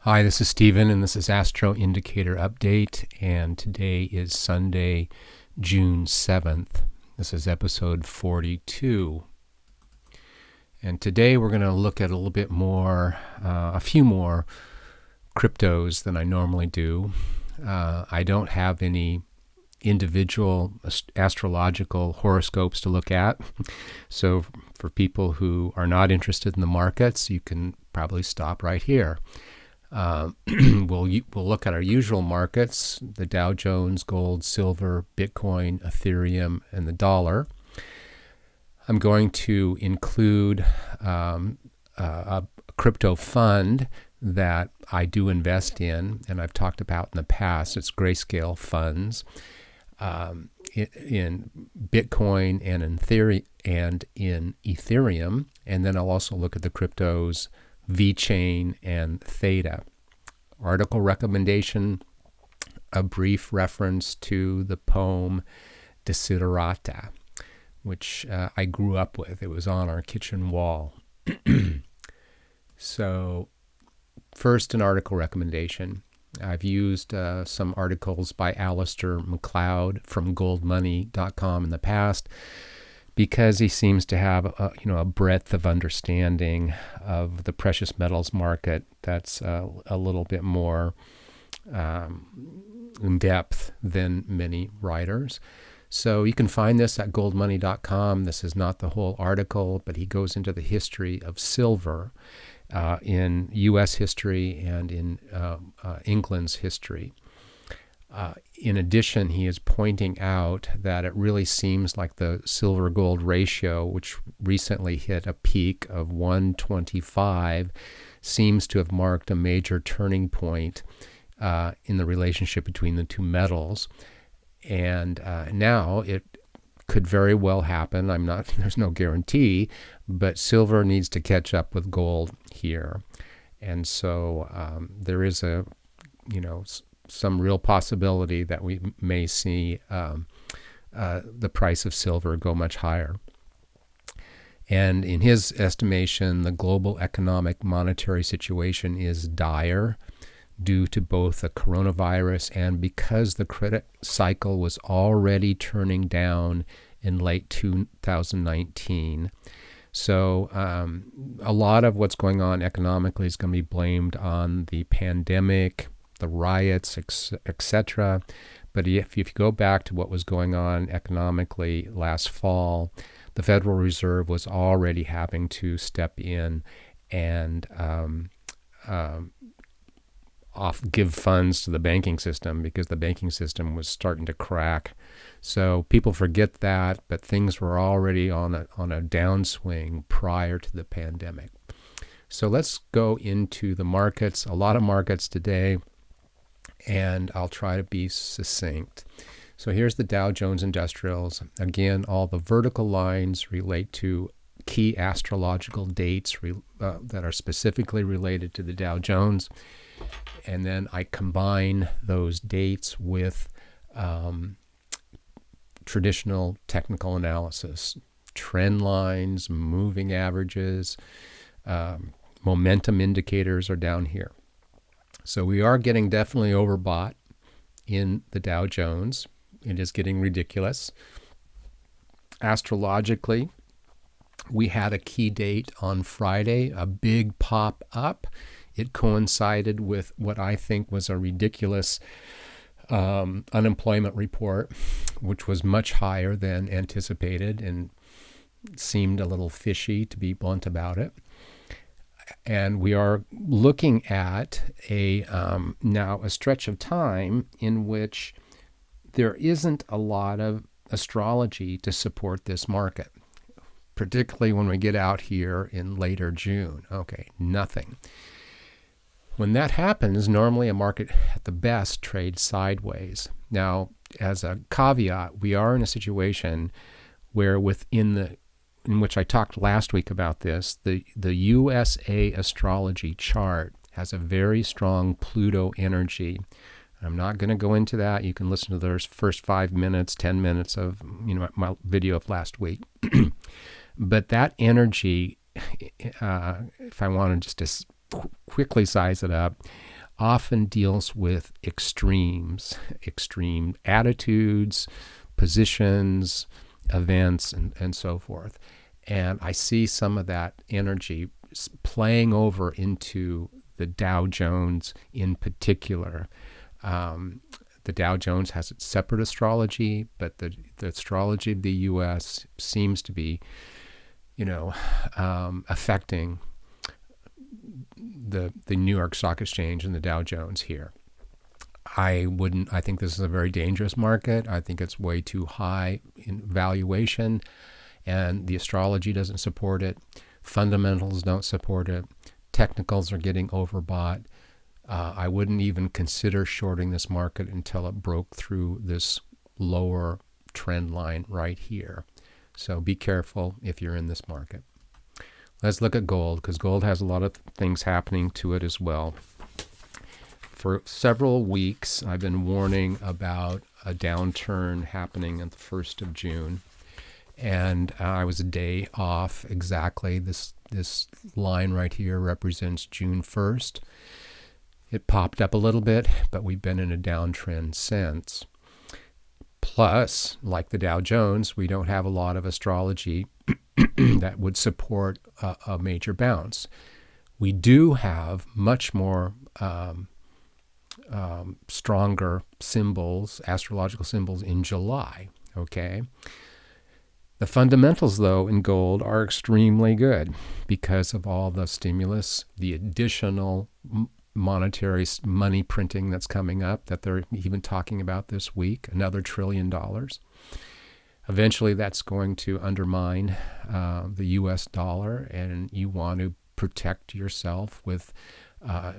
Hi, this is Stephen, and this is Astro Indicator Update, and today is Sunday, June 7th. This is episode 42. And today we're going to look at a little bit more, a few more cryptos than I normally do. I don't have any individual astrological horoscopes to look at. So for people who are not interested in the markets, you can probably stop right here. We'll look at our usual markets, the Dow Jones, gold, silver, Bitcoin, Ethereum, and the dollar. I'm going to include a crypto fund that I do invest in, and I've talked about in the past. It's Grayscale funds in Bitcoin and in Ethereum. And then I'll also look at the cryptos VeChain and Theta. Article recommendation, a brief reference to the poem Desiderata, which I grew up with. It was on our kitchen wall. So first, an article recommendation. I've used some articles by Alistair McLeod from goldmoney.com in the past, because he seems to have a breadth of understanding of the precious metals market that's a little bit more in depth than many writers. So you can find this at goldmoney.com. This is not the whole article, but he goes into the history of silver in U.S. history and in England's history. In addition, he is pointing out that it really seems like the silver-gold ratio, which recently hit a peak of 125, seems to have marked a major turning point in the relationship between the two metals. And now it could very well happen. There's no guarantee, but silver needs to catch up with gold here. And so there is some real possibility that we may see the price of silver go much higher. And in his estimation, the global economic monetary situation is dire due to both the coronavirus and because the credit cycle was already turning down in late 2019. So a lot of what's going on economically is going to be blamed on the pandemic, the riots, etc. But if you go back to what was going on economically last fall, the Federal Reserve was already having to step in and give funds to the banking system because the banking system was starting to crack. So people forget that, but things were already on a downswing prior to the pandemic. So let's go into the markets. A lot of markets today, and I'll try to be succinct. So here's the Dow Jones Industrials. Again, all the vertical lines relate to key astrological dates that are specifically related to the Dow Jones. And then I combine those dates with traditional technical analysis, trend lines, moving averages, momentum indicators are down here. So we are getting definitely overbought in the Dow Jones. It is getting ridiculous. Astrologically, we had a key date on Friday, a big pop up. It coincided with what I think was a ridiculous unemployment report, which was much higher than anticipated and seemed a little fishy, to be blunt about it. And we are looking at now a stretch of time in which there isn't a lot of astrology to support this market, particularly when we get out here in later June. Okay, nothing. When that happens, normally a market at the best trades sideways. Now, as a caveat, we are in a situation where in which I talked last week about this, the USA astrology chart has a very strong Pluto energy. I'm not going to go into that. You can listen to those first 5 minutes, 10 minutes of my video of last week. But that energy, if I want to just quickly size it up, often deals with extremes, extreme attitudes, positions, events, and so forth. And I see some of that energy playing over into the Dow Jones in particular. The Dow Jones has its separate astrology, but the astrology of the U.S. seems to be, affecting the New York Stock Exchange and the Dow Jones here. I think this is a very dangerous market. I think it's way too high in valuation, and the astrology doesn't support it. Fundamentals don't support it. Technicals are getting overbought. I wouldn't even consider shorting this market until it broke through this lower trend line right here. So be careful if you're in this market. Let's look at gold, because gold has a lot of things happening to it as well. For several weeks, I've been warning about a downturn happening on the 1st of June. And I was a day off exactly. This line right here represents June 1st. It popped up a little bit, but we've been in a downtrend since. Plus, like the Dow Jones, we don't have a lot of astrology that would support a major bounce. We do have much more stronger symbols, astrological symbols in July, okay? The fundamentals, though, in gold are extremely good because of all the stimulus, the additional monetary money printing that's coming up that they're even talking about this week, another $1 trillion. Eventually, that's going to undermine the U.S. dollar, and you want to protect yourself with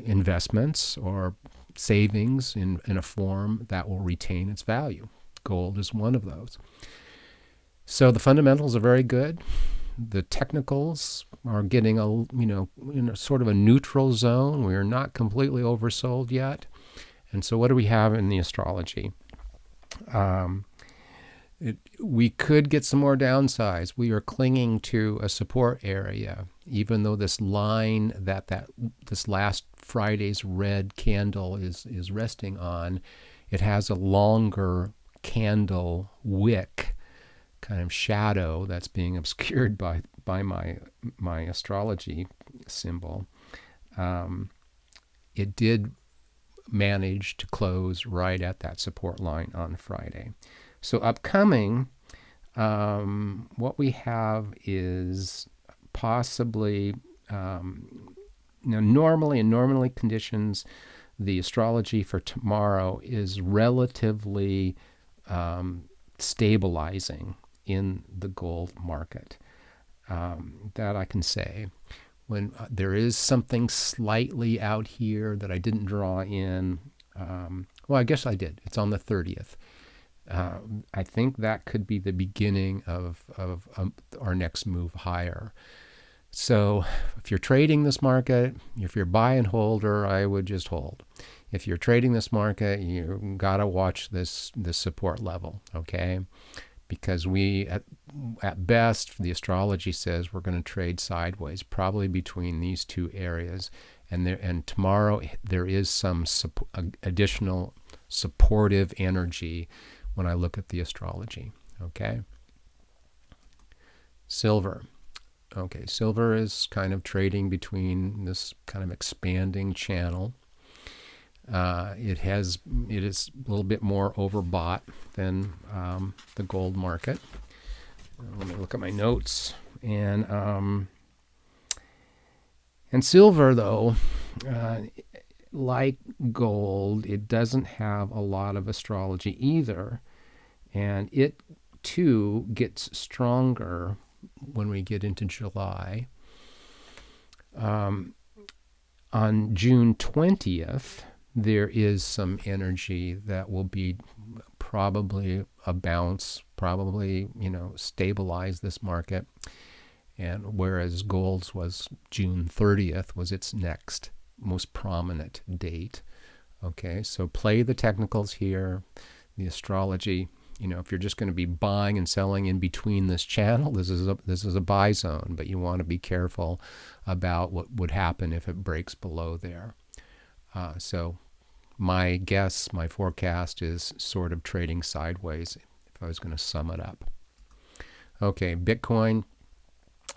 investments or savings in a form that will retain its value. Gold is one of those. So the fundamentals are very good. The technicals are getting in a sort of a neutral zone. We are not completely oversold yet. And so what do we have in the astrology? We could get some more downsides. We are clinging to a support area, even though this line this last Friday's red candle is resting on, it has a longer candle wick kind of shadow that's being obscured by my astrology symbol. It did manage to close right at that support line on Friday. So upcoming, what we have is possibly, normally conditions, the astrology for tomorrow is relatively stabilizing in the gold market. That I can say. When there is something slightly out here that I didn't draw in, well, I guess I did. It's on the 30th. I think that could be the beginning of our next move higher. So if you're trading this market, if you're buy and holder, I would just hold. If you're trading this market, you got to watch this support level, okay? Because we, at best, the astrology says we're going to trade sideways, probably between these two areas. And tomorrow there is some additional supportive energy when I look at the astrology, okay? Silver. Okay, silver is kind of trading between this kind of expanding channel. It is a little bit more overbought than the gold market. Let me look at my notes. And silver, though, like gold, it doesn't have a lot of astrology either. And it, too, gets stronger when we get into July. On June 20th, there is some energy that will be probably a bounce, probably, stabilize this market. And whereas gold's was June 30th was its next most prominent date. Okay, so play the technicals here, the astrology. If you're just going to be buying and selling in between this channel, this is a buy zone, but you want to be careful about what would happen if it breaks below there. So my guess, my forecast is sort of trading sideways if I was going to sum it up. Okay, Bitcoin.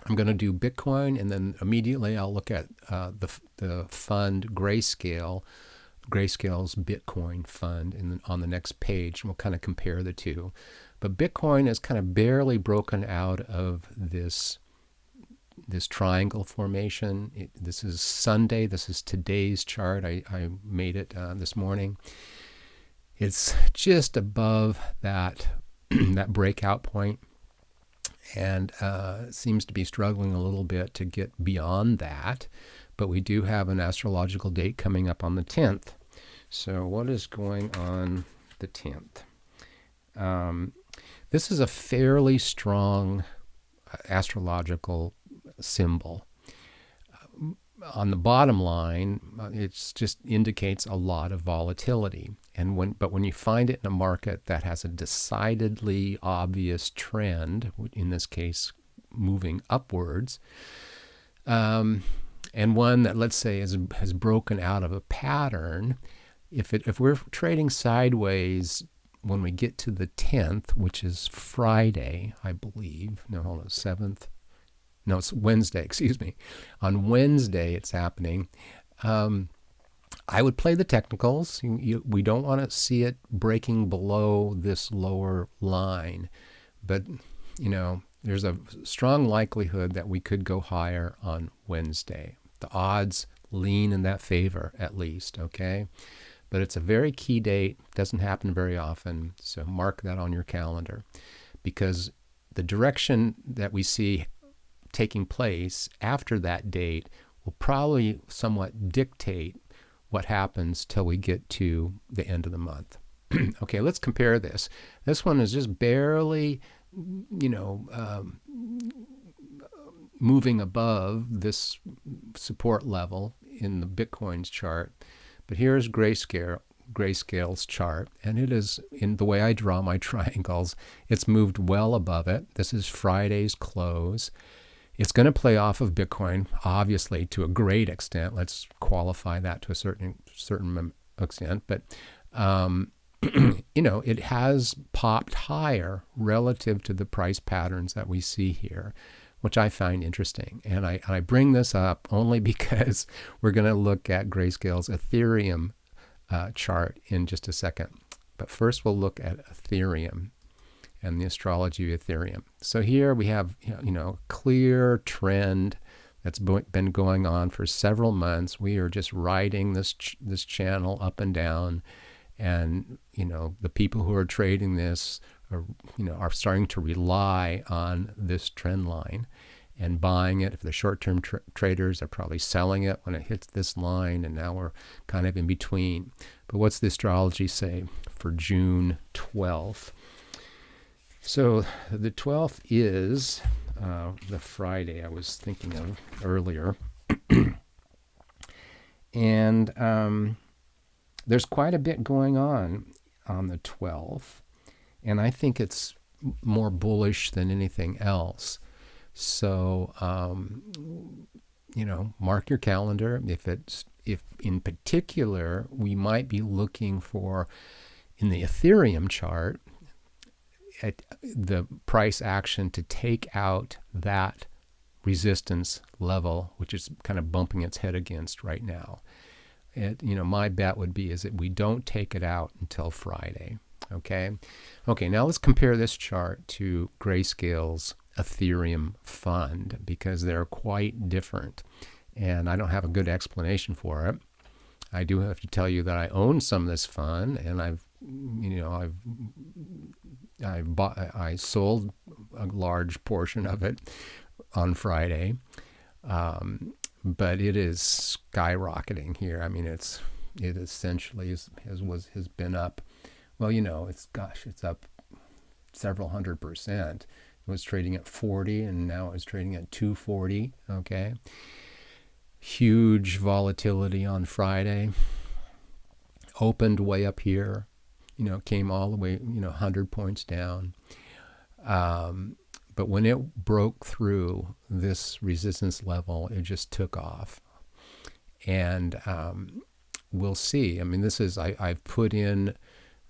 I'm going to do Bitcoin, and then immediately I'll look at the fund Grayscale, Grayscale's Bitcoin fund on the next page, and we'll kind of compare the two. But Bitcoin is kind of barely broken out of this triangle formation. This is Sunday. This is today's chart. I made it this morning. It's just above that that breakout point, and seems to be struggling a little bit to get beyond that. But we do have an astrological date coming up on the 10th. So what is going on the 10th? This is a fairly strong astrological symbol. On the bottom line, it just indicates a lot of volatility. But when you find it in a market that has a decidedly obvious trend, in this case, moving upwards, and one that, let's say, has broken out of a pattern, if we're trading sideways when we get to the 10th, which is Friday, I believe. No, hold on, 7th. No, it's Wednesday, excuse me. On Wednesday, it's happening. I would play the technicals. We don't want to see it breaking below this lower line. But, there's a strong likelihood that we could go higher on Wednesday. The odds lean in that favor, at least, okay? But it's a very key date. Doesn't happen very often, so mark that on your calendar. Because the direction that we see taking place after that date will probably somewhat dictate what happens till we get to the end of the month. Okay, let's compare this. This one is just barely, moving above this support level in the Bitcoin's chart. But here's Grayscale's chart, and it is, in the way I draw my triangles, it's moved well above it. This is Friday's close. It's going to play off of Bitcoin, obviously, to a great extent. Let's qualify that to a certain extent. But, it has popped higher relative to the price patterns that we see here, which I find interesting. And I bring this up only because we're going to look at Grayscale's Ethereum chart in just a second. But first we'll look at Ethereum and the astrology of Ethereum. So here we have, a clear trend that's been going on for several months. We are just riding this channel up and down, and the people who are trading this are starting to rely on this trend line and buying it. If the short-term traders are probably selling it when it hits this line, and now we're kind of in between. But what's the astrology say for June 12th? So the 12th is the Friday I was thinking of earlier. And there's quite a bit going on the 12th. And I think it's more bullish than anything else. So, mark your calendar. If in particular, we might be looking for, in the Ethereum chart, at the price action to take out that resistance level, which is kind of bumping its head against right now. My bet would be is that we don't take it out until Friday. Okay, now let's compare this chart to Grayscale's Ethereum fund, because they're quite different, and I don't have a good explanation for it. I do have to tell you that I own some of this fund, and I sold a large portion of it on Friday, but it is skyrocketing here. I mean, it essentially has been up. Well, it's up several 100%. It was trading at 40, and now it's trading at 240. Okay, huge volatility on Friday. Opened way up here. Came all the way, 100 points down. But when it broke through this resistance level, it just took off. And we'll see. I mean, this is, I've put in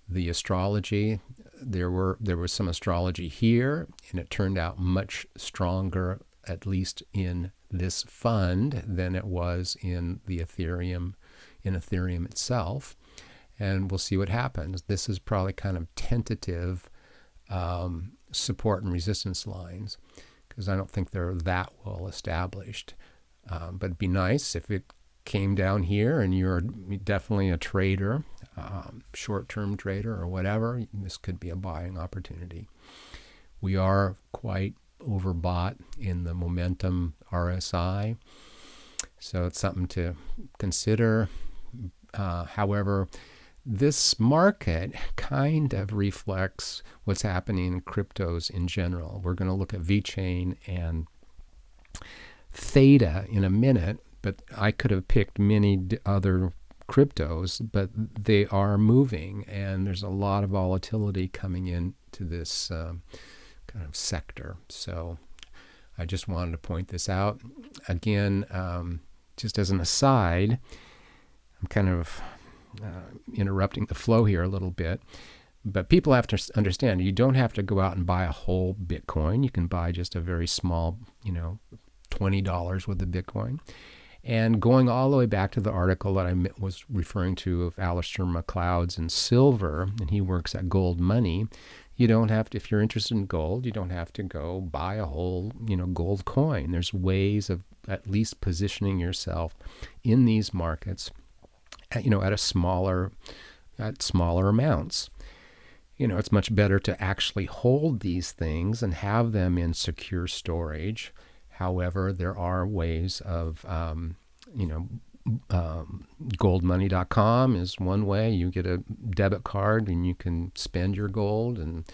the astrology. There was some astrology here, and it turned out much stronger, at least in this fund, than it was in the Ethereum, itself. And we'll see what happens. This is probably kind of tentative support and resistance lines, because I don't think they're that well established. But it'd be nice if it came down here and you're definitely a trader, short-term trader or whatever. This could be a buying opportunity. We are quite overbought in the momentum RSI, so it's something to consider. However, this market kind of reflects what's happening in cryptos in general. We're going to look at VeChain and Theta in a minute, but I could have picked many other cryptos, but they are moving, and there's a lot of volatility coming into this kind of sector. So I just wanted to point this out. Again, just as an aside, I'm kind of interrupting the flow here a little bit, but people have to understand you don't have to go out and buy a whole Bitcoin. You can buy just a very small, $20 worth of Bitcoin. And going all the way back to the article that I was referring to of Aleister MacLeod's and silver, and he works at Gold Money, you don't have to, if you're interested in gold, you don't have to go buy a whole, gold coin. There's ways of at least positioning yourself in these markets, at smaller amounts. It's much better to actually hold these things and have them in secure storage. However, there are ways of, goldmoney.com is one way. You get a debit card and you can spend your gold and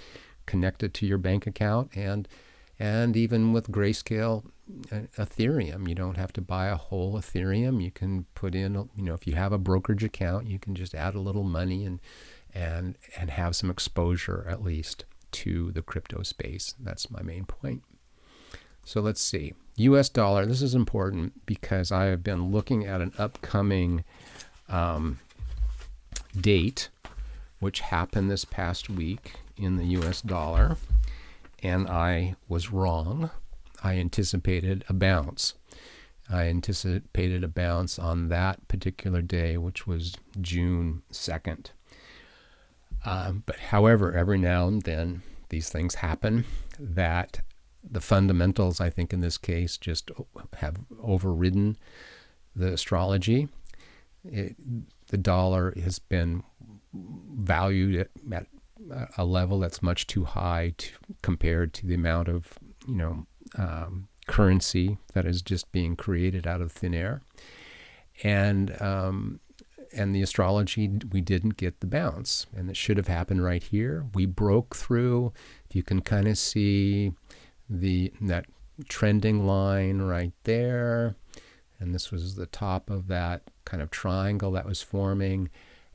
connect it to your bank account. And even with Grayscale Ethereum, you don't have to buy a whole Ethereum. You can put in, if you have a brokerage account, you can just add a little money and have some exposure at least to the crypto space. That's my main point. So let's see. US dollar, this is important because I have been looking at an upcoming date, which happened this past week in the US dollar, and I was wrong. I anticipated a bounce. I anticipated a bounce on that particular day, which was June 2nd. But however, every now and then these things happen that the fundamentals, I think in this case, just have overridden the astrology. The dollar has been valued at a level that's much too high compared to the amount of currency that is just being created out of thin air. And the astrology, we didn't get the bounce, and it should have happened right here. We broke through. If you can kind of see that trending line right there, and this was the top of that kind of triangle that was forming,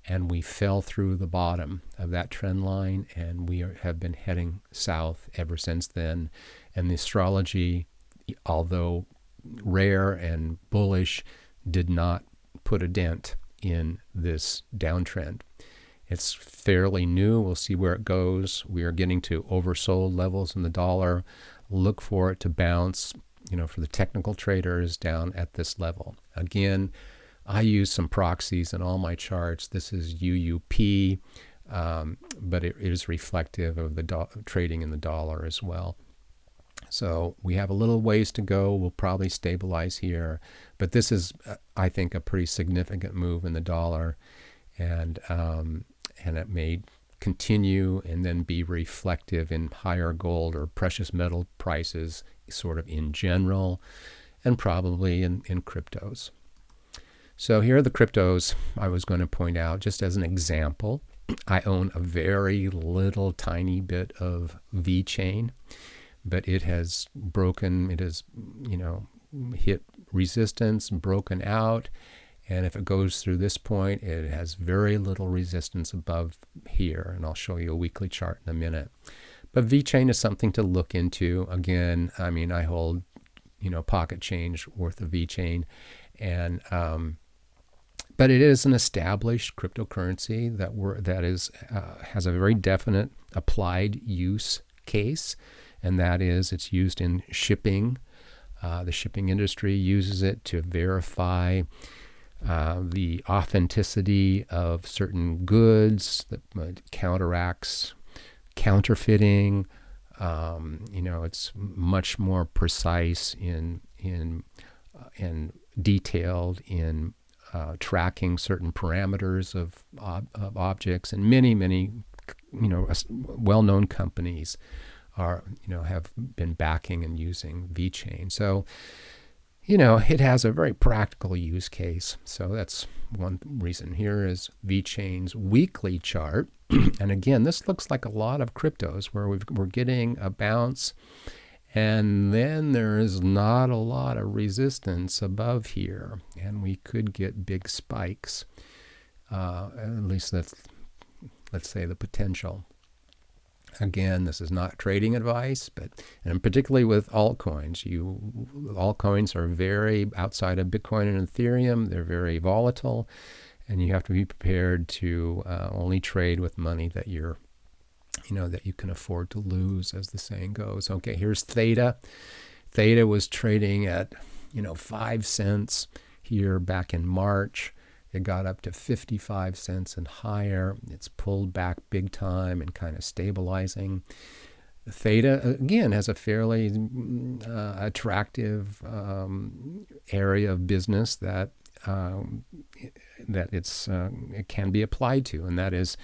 and we fell through the bottom of that trend line, and we have been heading south ever since then. And the astrology, although rare and bullish, did not put a dent in this downtrend. It's fairly new. We'll see where it goes. We are getting to oversold levels in the dollar. Look for it to bounce, for the technical traders down at this level. Again, I use some proxies in all my charts. This is UUP, but it is reflective of the trading in the dollar as well. So we have a little ways to go. We'll probably stabilize here, but this is, I think, a pretty significant move in the dollar, and it may continue and then be reflective in higher gold or precious metal prices, sort of in general, and probably in cryptos. So here are the cryptos I was going to point out just as an example. I own a very little tiny bit of VeChain, but it has broken, it has, hit resistance, broken out. And if it goes through this point, it has very little resistance above here. And I'll show you a weekly chart in a minute. But VeChain is something to look into. Again, I hold, pocket change worth of VeChain. And But it is an established cryptocurrency that has a very definite applied use case, and that is it's used in shipping. The shipping industry uses it to verify the authenticity of certain goods that counteracts counterfeiting. It's much more precise and detailed in tracking certain parameters of objects, and many well-known companies have been backing and using VeChain. So it has a very practical use case. So that's one reason. Here is VeChain's weekly chart. And again, this looks like a lot of cryptos where we're getting a bounce, and then there is not a lot of resistance above here, and we could get big spikes. At least let's say the potential. Again, this is not trading advice, and particularly with altcoins. Altcoins are very, outside of Bitcoin and Ethereum, they're very volatile, and you have to be prepared to only trade with money that that you can afford to lose, as the saying goes. Okay, here's Theta. Theta was trading at 5 cents here back in March. It got up to 55 cents and higher. It's pulled back big time and kind of stabilizing. Theta, again, has a fairly attractive area of business that it can be applied to, and that is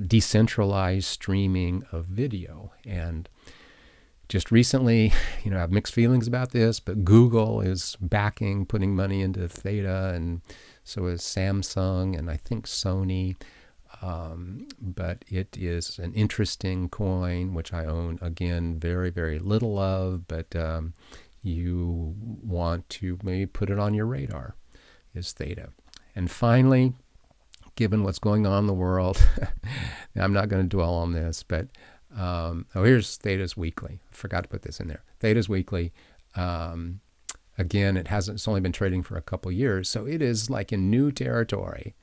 decentralized streaming of video. And just recently, I have mixed feelings about this, but Google is putting money into Theta, and so is Samsung, and I think Sony. But it is an interesting coin, which I own, again, very, very little of, but you want to maybe put it on your radar, is Theta. And finally, given what's going on in the world, I'm not going to dwell on this, but here's Theta's weekly. I forgot to put this in there. Theta's weekly. Again, it's only been trading for a couple years, so it is like in new territory.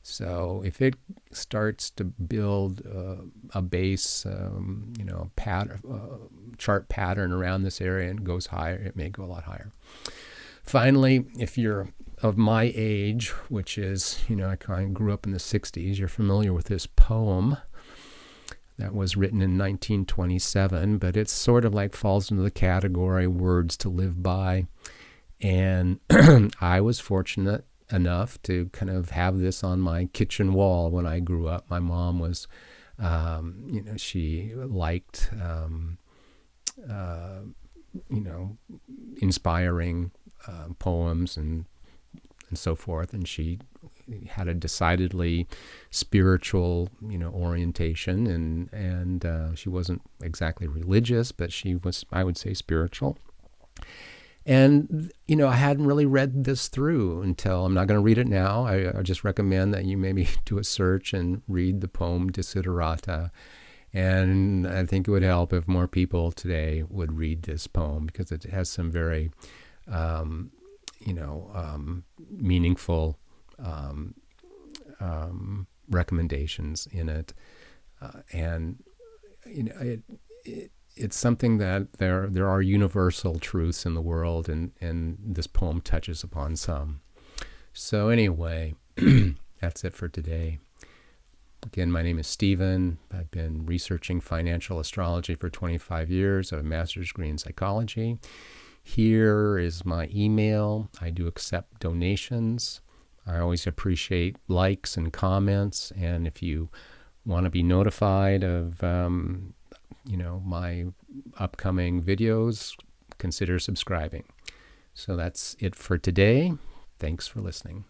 So if it starts to build a base, chart pattern around this area and goes higher, it may go a lot higher. Finally, if you're of my age, which is, I kind of grew up in the 60s, you're familiar with this poem that was written in 1927, but it's sort of like falls into the category words to live by. And I was fortunate enough to kind of have this on my kitchen wall when I grew up. My mom was, she liked, inspiring poems and so forth, and she had a decidedly spiritual, orientation, and she wasn't exactly religious, but she was, I would say, spiritual. And, I hadn't really read this through until, I'm not going to read it now. I just recommend that you maybe do a search and read the poem Desiderata. And I think it would help if more people today would read this poem, because it has some very, meaningful recommendations in it. It's something that there are universal truths in the world, and this poem touches upon some. So anyway, that's it for today. Again, my name is Stephen. I've been researching financial astrology for 25 years. I have a master's degree in psychology. Here is my email. I do accept donations. I always appreciate likes and comments. And if you want to be notified of my upcoming videos, consider subscribing. So that's it for today. Thanks for listening.